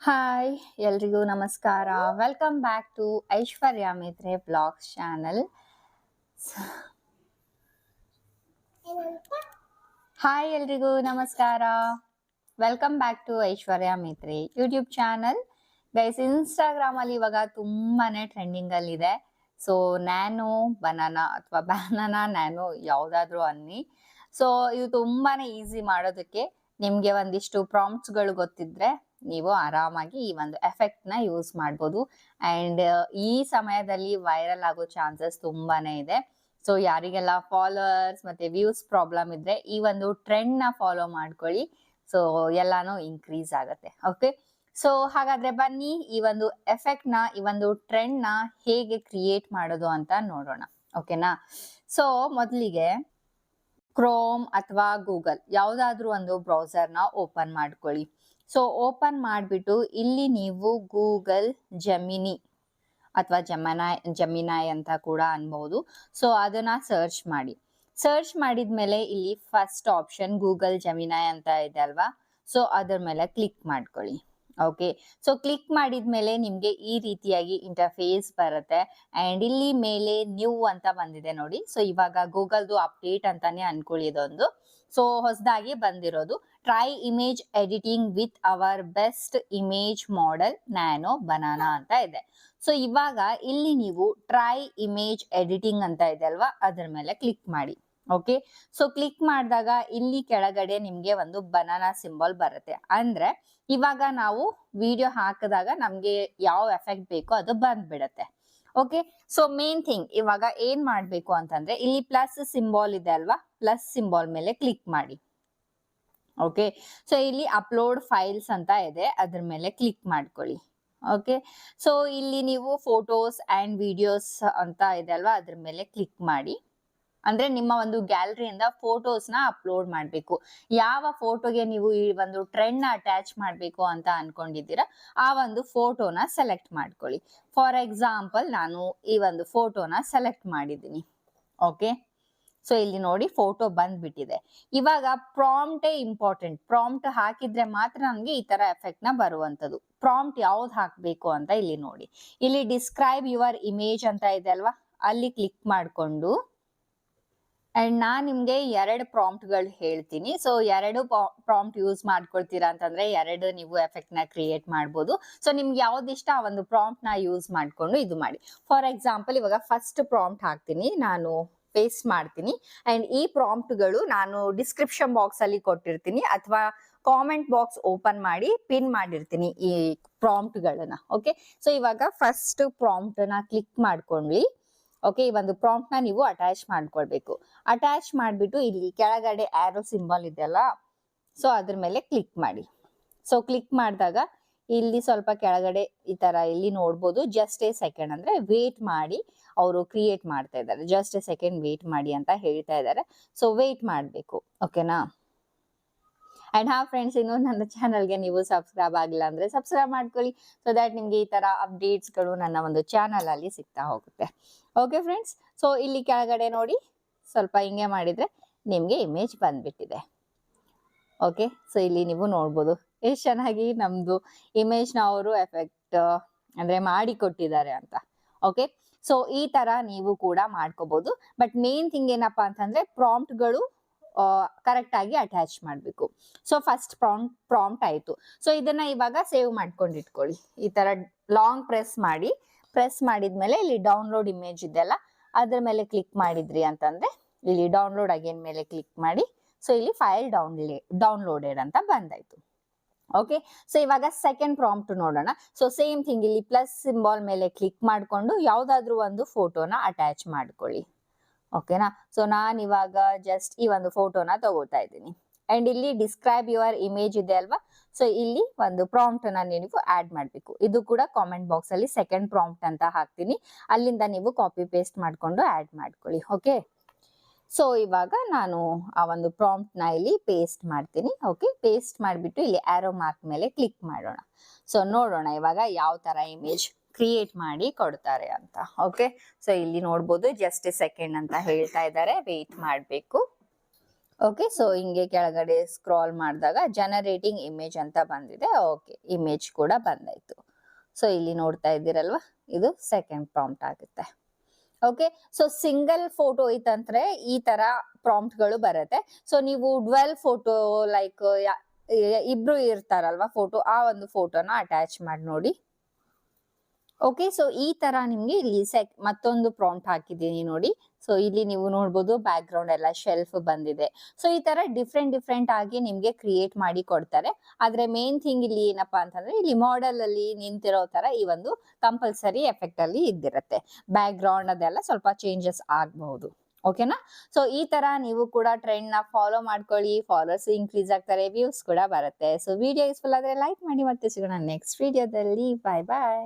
Hi ಎಲ್ರಿಗೂ ನಮಸ್ಕಾರ. Welcome back to Aishwarya Maitre vlogs channel. Hi ಎಲ್ರಿಗೂ ನಮಸ್ಕಾರ. Welcome back to Aishwarya Maitre YouTube channel. Guys, Instagram ಅಲ್ಲಿ ಇವಾಗ ತುಂಬಾನೇ ಟ್ರೆಂಡಿಂಗ್ ಅಲ್ಲಿ ಇದೆ. ಸೊ ನ್ಯಾನೋ ಬನಾನಾ ಅಥವಾ ಬ್ಯಾನಾನಾ ನ್ಯಾನೋ ಯಾವ್ದಾದ್ರು ಅನ್ನಿ. ಸೊ ಇದು ತುಂಬಾನೇ ಈಸಿ ಮಾಡೋದಕ್ಕೆ. ನಿಮ್ಗೆ ಒಂದಿಷ್ಟು ಪ್ರಾಂಪ್ಟ್ಸ್ಗಳು ಗೊತ್ತಿದ್ರೆ ನೀವು ಆರಾಮಾಗಿ ಈ ಒಂದು ಎಫೆಕ್ಟ್ ನ ಯೂಸ್ ಮಾಡ್ಬೋದು. ಅಂಡ್ ಈ ಸಮಯದಲ್ಲಿ ವೈರಲ್ ಆಗೋ ಚಾನ್ಸಸ್ ತುಂಬಾನೇ ಇದೆ. ಸೊ ಯಾರಿಗೆಲ್ಲ ಫಾಲೋವರ್ಸ್ ಮತ್ತೆ ವ್ಯೂಸ್ ಪ್ರಾಬ್ಲಮ್ ಇದ್ರೆ ಈ ಒಂದು ಟ್ರೆಂಡ್ ನ ಫಾಲೋ ಮಾಡ್ಕೊಳ್ಳಿ. ಸೊ ಎಲ್ಲಾನು ಇನ್ಕ್ರೀಸ್ ಆಗತ್ತೆ. ಓಕೆ, ಸೊ ಹಾಗಾದ್ರೆ ಬನ್ನಿ ಈ ಒಂದು ಎಫೆಕ್ಟ್ ನ, ಈ ಒಂದು ಟ್ರೆಂಡ್ ನ ಹೇಗೆ ಕ್ರಿಯೇಟ್ ಮಾಡೋದು ಅಂತ ನೋಡೋಣ. ಓಕೆನಾ? ಸೊ ಮೊದಲಿಗೆ ಕ್ರೋಮ್ ಅಥವಾ ಗೂಗಲ್ ಯಾವ್ದಾದ್ರು ಒಂದು ಬ್ರೌಸರ್ ನ ಓಪನ್ ಮಾಡ್ಕೊಳ್ಳಿ. ಸೊ ಓಪನ್ ಮಾಡಿಬಿಟ್ಟು ಇಲ್ಲಿ ನೀವು ಗೂಗಲ್ ಜೆಮಿನಿ ಅಥವಾ ಜಮಿನಾಯ್ ಅಂತ ಕೂಡ ಅನ್ಬಹುದು. ಸೊ ಅದನ್ನ ಸರ್ಚ್ ಮಾಡಿ. ಸರ್ಚ್ ಮಾಡಿದ್ಮೇಲೆ ಇಲ್ಲಿ ಫಸ್ಟ್ ಆಪ್ಷನ್ ಗೂಗಲ್ ಜಮಿನಾಯ್ ಅಂತ ಇದೆ ಅಲ್ವಾ? ಸೊ ಅದ್ರ ಮೇಲೆ ಕ್ಲಿಕ್ ಮಾಡ್ಕೊಳ್ಳಿ. ಓಕೆ, ಸೊ ಕ್ಲಿಕ್ ಮಾಡಿದ್ಮೇಲೆ ನಿಮ್ಗೆ ಈ ರೀತಿಯಾಗಿ ಇಂಟರ್ಫೇಸ್ ಬರುತ್ತೆ. ಅಂಡ್ ಇಲ್ಲಿ ಮೇಲೆ ನ್ಯೂ ಅಂತ ಬಂದಿದೆ ನೋಡಿ. ಸೊ ಇವಾಗ ಗೂಗಲ್ದು ಅಪ್ಡೇಟ್ ಅಂತಾನೆ ಅನ್ಕೊಳ್ಳಿ ಇದೊಂದು. ಸೊ ಹೊಸದಾಗಿ ಬಂದಿರೋದು try image editing with our best image model nano banana ಅಂತ ಇದೆ. ಸೊ ಇವಾಗ ಇಲ್ಲಿ ನೀವು ಟ್ರೈ ಇಮೇಜ್ ಎಡಿಟಿಂಗ್ ಅಂತ ಇದೆ ಅಲ್ವಾ, ಅದ್ರ ಮೇಲೆ ಕ್ಲಿಕ್ ಮಾಡಿ. ಓಕೆ, ಸೊ ಕ್ಲಿಕ್ ಮಾಡಿದಾಗ ಇಲ್ಲಿ ಕೆಳಗಡೆ ನಿಮ್ಗೆ ಒಂದು ಬನಾನಾ ಸಿಂಬಲ್ ಬರುತ್ತೆ. ಅಂದ್ರೆ ಇವಾಗ ನಾವು ವಿಡಿಯೋ ಹಾಕಿದಾಗ ನಮ್ಗೆ ಯಾವ ಎಫೆಕ್ಟ್ ಬೇಕೋ ಅದು ಬಂದ್ಬಿಡತ್ತೆ. ಓಕೆ, ಸೊ ಮೇನ್ ಥಿಂಗ್ ಇವಾಗ ಏನ್ ಮಾಡ್ಬೇಕು ಅಂತಂದ್ರೆ ಇಲ್ಲಿ ಪ್ಲಸ್ ಸಿಂಬಲ್ ಇದೆ ಅಲ್ವಾ, ಪ್ಲಸ್ ಸಿಂಬಲ್ ಮೇಲೆ ಕ್ಲಿಕ್ ಮಾಡಿ. ಓಕೆ, ಸೊ ಇಲ್ಲಿ ಅಪ್ಲೋಡ್ ಫೈಲ್ಸ್ ಅಂತ ಇದೆ, ಅದ್ರ ಮೇಲೆ ಕ್ಲಿಕ್ ಮಾಡ್ಕೊಳ್ಳಿ. ಓಕೆ, ಸೊ ಇಲ್ಲಿ ನೀವು ಫೋಟೋಸ್ ಅಂಡ್ ವಿಡಿಯೋಸ್ ಅಂತ ಇದೆ ಅಲ್ವಾ, ಅದ್ರ ಮೇಲೆ ಕ್ಲಿಕ್ ಮಾಡಿ. ಅಂದ್ರೆ ನಿಮ್ಮ ಒಂದು ಗ್ಯಾಲರಿಯಿಂದ ಫೋಟೋಸ್ ನ ಅಪ್ಲೋಡ್ ಮಾಡ್ಬೇಕು. ಯಾವ ಫೋಟೋಗೆ ನೀವು ಈ ಒಂದು ಟ್ರೆಂಡ್ ನ ಅಟ್ಯಾಚ್ ಮಾಡ್ಬೇಕು ಅಂತ ಅನ್ಕೊಂಡಿದ್ದೀರಾ ಆ ಒಂದು ಫೋಟೋನ ಸೆಲೆಕ್ಟ್ ಮಾಡ್ಕೊಳ್ಳಿ. ಫಾರ್ ಎಕ್ಸಾಂಪಲ್ ನಾನು ಈ ಒಂದು ಫೋಟೋನ ಸೆಲೆಕ್ಟ್ ಮಾಡಿದ್ದೀನಿ. ಓಕೆ, ಸೊ ಇಲ್ಲಿ ನೋಡಿ ಫೋಟೋ ಬಂದ್ಬಿಟ್ಟಿದೆ. ಇವಾಗ ಪ್ರಾಂಪ್ಟೇ ಇಂಪಾರ್ಟೆಂಟ್. ಪ್ರಾಂಪ್ಟ್ ಹಾಕಿದ್ರೆ ಮಾತ್ರ ನಮ್ಗೆ ಈ ತರ ಎಫೆಕ್ಟ್ ನ ಬರುವಂತದ್ದು. ಪ್ರಾಂಪ್ಟ್ ಯಾವ್ದು ಹಾಕ್ಬೇಕು ಅಂತ ಇಲ್ಲಿ ನೋಡಿ. ಇಲ್ಲಿ ಡಿಸ್ಕ್ರೈಬ್ ಯುವರ್ ಇಮೇಜ್ ಅಂತ ಇದೆ ಅಲ್ವಾ, ಅಲ್ಲಿ ಕ್ಲಿಕ್ ಮಾಡ್ಕೊಂಡು ಅಂಡ್ ನಾನ್ ನಿಮ್ಗೆ 2 ಪ್ರಾಂಪ್ಟ್ ಗಳು ಹೇಳ್ತೀನಿ. ಸೊ 2 ಪ್ರಾಂಪ್ಟ್ ಯೂಸ್ ಮಾಡ್ಕೊಳ್ತೀರಾ ಅಂತಂದ್ರೆ 2 ನೀವು ಎಫೆಕ್ಟ್ ನ ಕ್ರಿಯೇಟ್ ಮಾಡ್ಬೋದು. ಸೊ ನಿಮ್ಗೆ ಯಾವ್ದು ಇಷ್ಟ ಆ ಒಂದು ಪ್ರಾಂಪ್ಟ್ ನ ಯೂಸ್ ಮಾಡ್ಕೊಂಡು ಇದು ಮಾಡಿ. ಫಾರ್ ಎಕ್ಸಾಂಪಲ್ ಇವಾಗ ಫಸ್ಟ್ ಪ್ರಾಂಪ್ಟ್ ಹಾಕ್ತೀನಿ, ನಾನು ಪೇಸ್ಟ್ ಮಾಡ್ತೀನಿ. ಅಂಡ್ ಈ ಪ್ರಾಂಪ್ಟ್ ಗಳು ನಾನು ಡಿಸ್ಕ್ರಿಪ್ಷನ್ ಬಾಕ್ಸ್ ಅಲ್ಲಿ ಕೊಟ್ಟಿರ್ತೀನಿ ಅಥವಾ ಕಾಮೆಂಟ್ ಬಾಕ್ಸ್ ಓಪನ್ ಮಾಡಿ ಪಿನ್ ಮಾಡಿರ್ತೀನಿ ಈ ಪ್ರಾಂಪ್ಟ್ ಗಳನ್ನ. ಓಕೆ, ಸೊ ಇವಾಗ ಫಸ್ಟ್ ಪ್ರಾಂಪ್ಟ್ ನ ಕ್ಲಿಕ್ ಮಾಡ್ಕೊಂಡ್ಲಿ. ಓಕೆ, ಈ ಒಂದು ಪ್ರಾಂಪ್ಟ್ ನ ನೀವು ಅಟ್ಯಾಚ್ ಮಾಡ್ಕೊಳ್ಬೇಕು. ಅಟ್ಯಾಚ್ ಮಾಡ್ಬಿಟ್ಟು ಇಲ್ಲಿ ಕೆಳಗಡೆ ಆರೋ ಸಿಂಬಲ್ ಇದೆಯಲ್ಲ, ಸೊ ಅದ್ರ ಮೇಲೆ ಕ್ಲಿಕ್ ಮಾಡಿ. ಸೊ ಕ್ಲಿಕ್ ಮಾಡಿದಾಗ ಇಲ್ಲಿ ಸ್ವಲ್ಪ ಕೆಳಗಡೆ ಈ ತರ ಇಲ್ಲಿ ನೋಡ್ಬೋದು. ಜಸ್ಟ್ ಎ ಸೆಕೆಂಡ್ ಅಂದ್ರೆ ವೇಟ್ ಮಾಡಿ, ಅವರು ಕ್ರಿಯೇಟ್ ಮಾಡ್ತಾ ಇದ್ದಾರೆ. ಜಸ್ಟ್ ಎ ಸೆಕೆಂಡ್ ವೇಟ್ ಮಾಡಿ ಅಂತ ಹೇಳ್ತಾ ಇದ್ದಾರೆ. ಸೊ ವೇಟ್ ಮಾಡ್ಬೇಕು. ಓಕೆನಾ? ಅಂಡ್ ಹಾ ಫ್ರೆಂಡ್ಸ್, ಇನ್ನು ನನ್ನ ಚಾನಲ್ಗೆ ನೀವು ಸಬ್ಸ್ಕ್ರೈಬ್ ಆಗಿಲ್ಲ ಅಂದ್ರೆ ಸಬ್ಸ್ಕ್ರೈಬ್ ಮಾಡ್ಕೊಳ್ಳಿ. ಸೊ ದಟ್ ನಿಮ್ಗೆ ಈ ತರ ಅಪ್ಡೇಟ್ಸ್ ಗಳು ನನ್ನ ಒಂದು ಚಾನಲ್ ಅಲ್ಲಿ ಸಿಗ್ತಾ ಹೋಗುತ್ತೆ. ಓಕೆ ಫ್ರೆಂಡ್ಸ್, ಸೊ ಇಲ್ಲಿ ಕೆಳಗಡೆ ನೋಡಿ, ಸ್ವಲ್ಪ ಹಿಂಗೆ ಮಾಡಿದ್ರೆ ನಿಮ್ಗೆ ಇಮೇಜ್ ಬಂದ್ಬಿಟ್ಟಿದೆ. ಓಕೆ, ಸೊ ಇಲ್ಲಿ ನೀವು ನೋಡ್ಬೋದು ಎಷ್ಟು ಚೆನ್ನಾಗಿ ನಮ್ದು ಇಮೇಜ್ ನ ಅವರು ಎಫೆಕ್ಟ್ ಅಂದ್ರೆ ಮಾಡಿ ಕೊಟ್ಟಿದ್ದಾರೆ ಅಂತ. ಓಕೆ, ಸೊ ಈ ತರ ನೀವು ಕೂಡ ಮಾಡ್ಕೋಬಹುದು. ಬಟ್ ಮೇನ್ ಥಿಂಗ್ ಏನಪ್ಪಾ ಅಂತಂದ್ರೆ ಪ್ರಾಂಪ್ಟ್ ಗಳು ಕರೆಕ್ಟ್ ಆಗಿ ಅಟ್ಯಾಚ್ ಮಾಡ್ಬೇಕು. ಸೊ ಫಸ್ಟ್ ಪ್ರಾಂಪ್ಟ್ ಆಯ್ತು. ಸೊ ಇದನ್ನ ಇವಾಗ ಸೇವ್ ಮಾಡ್ಕೊಂಡು ಇಟ್ಕೊಳ್ಳಿ. ಈ ತರ ಲಾಂಗ್ ಪ್ರೆಸ್ ಮಾಡಿ. ಪ್ರೆಸ್ ಮಾಡಿದ್ಮೇಲೆ ಇಲ್ಲಿ ಡೌನ್ಲೋಡ್ ಇಮೇಜ್ ಇದೆಲ್ಲ ಅದ್ರ ಮೇಲೆ ಕ್ಲಿಕ್ ಮಾಡಿದ್ರಿ ಅಂತಂದ್ರೆ ಇಲ್ಲಿ ಡೌನ್ಲೋಡ್ ಅಗೇನ್ ಮೇಲೆ ಕ್ಲಿಕ್ ಮಾಡಿ. ಸೊ ಇಲ್ಲಿ ಫೈಲ್ ಡೌನ್ಲೋಡೆಡ್ ಅಂತ ಬಂದಾಯ್ತು. ಓಕೆ, ಸೊ ಇವಾಗ ಸೆಕೆಂಡ್ ಪ್ರಾಂಪ್ಟ್ ನೋಡೋಣ. ಸೊ ಸೇಮ್ ಥಿಂಗ್ ಇಲ್ಲಿ ಪ್ಲಸ್ ಸಿಂಬಲ್ ಮೇಲೆ ಕ್ಲಿಕ್ ಮಾಡ್ಕೊಂಡು ಯಾವ್ದಾದ್ರು ಒಂದು ಫೋಟೋನ ಅಟ್ಯಾಚ್ ಮಾಡ್ಕೊಳ್ಳಿ. ಓಕೆನಾ? ಸೊ ನಾನ್ ಇವಾಗ ಜಸ್ಟ್ ಈ ಒಂದು ಫೋಟೋನ ತಗೋತಾ ಇದ್ದೀನಿ. ಅಂಡ್ ಇಲ್ಲಿ ಡಿಸ್ಕ್ರೈಬ್ ಯುವರ್ ಇಮೇಜ್ ಇದೆ ಅಲ್ವಾ, ಸೊ ಇಲ್ಲಿ ಒಂದು ಪ್ರಾಂಪ್ಟ್ ನ ನೀವು ಆಡ್ ಮಾಡ್ಬೇಕು. ಇದು ಕೂಡ ಕಾಮೆಂಟ್ ಬಾಕ್ಸ್ ಅಲ್ಲಿ ಸೆಕೆಂಡ್ ಪ್ರಾಂಪ್ಟ್ ಅಂತ ಹಾಕ್ತೀನಿ, ಅಲ್ಲಿಂದ ನೀವು ಕಾಪಿ ಪೇಸ್ಟ್ ಮಾಡ್ಕೊಂಡು ಆಡ್ ಮಾಡ್ಕೊಳ್ಳಿ. ಓಕೆ, ಸೊ ಇವಾಗ ನಾನು ಆ ಒಂದು ಪ್ರಾಂಪ್ಟ್ ನ ಇಲ್ಲಿ ಪೇಸ್ಟ್ ಮಾಡ್ತೀನಿ. ಓಕೆ, ಪೇಸ್ಟ್ ಮಾಡ್ಬಿಟ್ಟು ಇಲ್ಲಿ ಆರೋ ಮಾರ್ಕ್ ಮೇಲೆ ಕ್ಲಿಕ್ ಮಾಡೋಣ. ಸೊ ನೋಡೋಣ ಇವಾಗ ಯಾವ ತರ ಇಮೇಜ್ ಕ್ರಿಯೇಟ್ ಮಾಡಿ ಕೊಡ್ತಾರೆ ಅಂತ. ಓಕೆ, ಸೊ ಇಲ್ಲಿ ನೋಡ್ಬೋದು ಜಸ್ಟ್ ಎ ಸೆಕೆಂಡ್ ಅಂತ ಹೇಳ್ತಾ ಇದ್ದಾರೆ, ವೇಟ್ ಮಾಡ್ಬೇಕು. ಓಕೆ, ಸೊ ಹಿಂಗೆ ಕೆಳಗಡೆ ಸ್ಕ್ರಾಲ್ ಮಾಡಿದಾಗ ಜನರೇಟಿಂಗ್ ಇಮೇಜ್ ಅಂತ ಬಂದಿದೆ. ಓಕೆ, ಇಮೇಜ್ ಕೂಡ ಬಂದಾಯ್ತು. ಸೊ ಇಲ್ಲಿ ನೋಡ್ತಾ ಇದ್ದೀರಲ್ವಾ, ಇದು ಸೆಕೆಂಡ್ ಪ್ರಾಂಪ್ಟ್ ಆಗುತ್ತೆ. ಓಕೆ, ಸೊ ಸಿಂಗಲ್ ಫೋಟೋ ಇತ್ತಂದ್ರೆ ಈ ತರ ಪ್ರಾಂಪ್ಟ್ ಗಳು ಬರುತ್ತೆ. ಸೊ ನೀವು 12 ಫೋಟೋ ಲೈಕ್ ಇಬ್ರು ಇರ್ತಾರಲ್ವಾ ಫೋಟೋ, ಆ ಒಂದು ಫೋಟೋನ ಅಟ್ಯಾಚ್ ಮಾಡಿ ನೋಡಿ. ಓಕೆ, ಸೊ ಈ ತರ ನಿಮ್ಗೆ ಇಲ್ಲಿ ಮತ್ತೊಂದು ಪ್ರಾಂಪ್ಟ್ ಹಾಕಿದ್ದೀನಿ ನೋಡಿ. ಸೊ ಇಲ್ಲಿ ನೀವು ನೋಡ್ಬೋದು ಬ್ಯಾಕ್ ಗ್ರೌಂಡ್ ಎಲ್ಲ ಶೆಲ್ಫ್ ಬಂದಿದೆ. ಸೊ ಈ ತರ ಡಿಫ್ರೆಂಟ್ ಆಗಿ ನಿಮ್ಗೆ ಕ್ರಿಯೇಟ್ ಮಾಡಿ ಕೊಡ್ತಾರೆ. ಆದ್ರೆ ಮೇನ್ ಥಿಂಗ್ ಇಲ್ಲಿ ಏನಪ್ಪಾ ಅಂತಂದ್ರೆ, ಇಲ್ಲಿ ಮಾಡೆಲ್ ಅಲ್ಲಿ ನಿಂತಿರೋ ತರ ಈ ಒಂದು ಕಂಪಲ್ಸರಿ ಎಫೆಕ್ಟ್ ಅಲ್ಲಿ ಇದ್ದಿರತ್ತೆ. ಬ್ಯಾಕ್ ಗ್ರೌಂಡ್ ಅದೆಲ್ಲ ಸ್ವಲ್ಪ ಚೇಂಜಸ್ ಆಗಬಹುದು. ಓಕೆನಾ? ಸೊ ಈ ತರ ನೀವು ಕೂಡ ಟ್ರೆಂಡ್ ನ ಫಾಲೋ ಮಾಡ್ಕೊಳ್ಳಿ. ಫಾಲೋವರ್ಸ್ ಇನ್ಕ್ರೀಸ್ ಆಗ್ತಾರೆ, ವ್ಯೂಸ್ ಕೂಡ ಬರುತ್ತೆ. ಸೊ ವಿಡಿಯೋ ಯೂಸ್ಫುಲ್ ಆದ್ರೆ ಲೈಕ್ ಮಾಡಿ. ಮತ್ತೆ ಸಿಗೋಣ ನೆಕ್ಸ್ಟ್ ವಿಡಿಯೋದಲ್ಲಿ. ಬಾಯ್ ಬಾಯ್.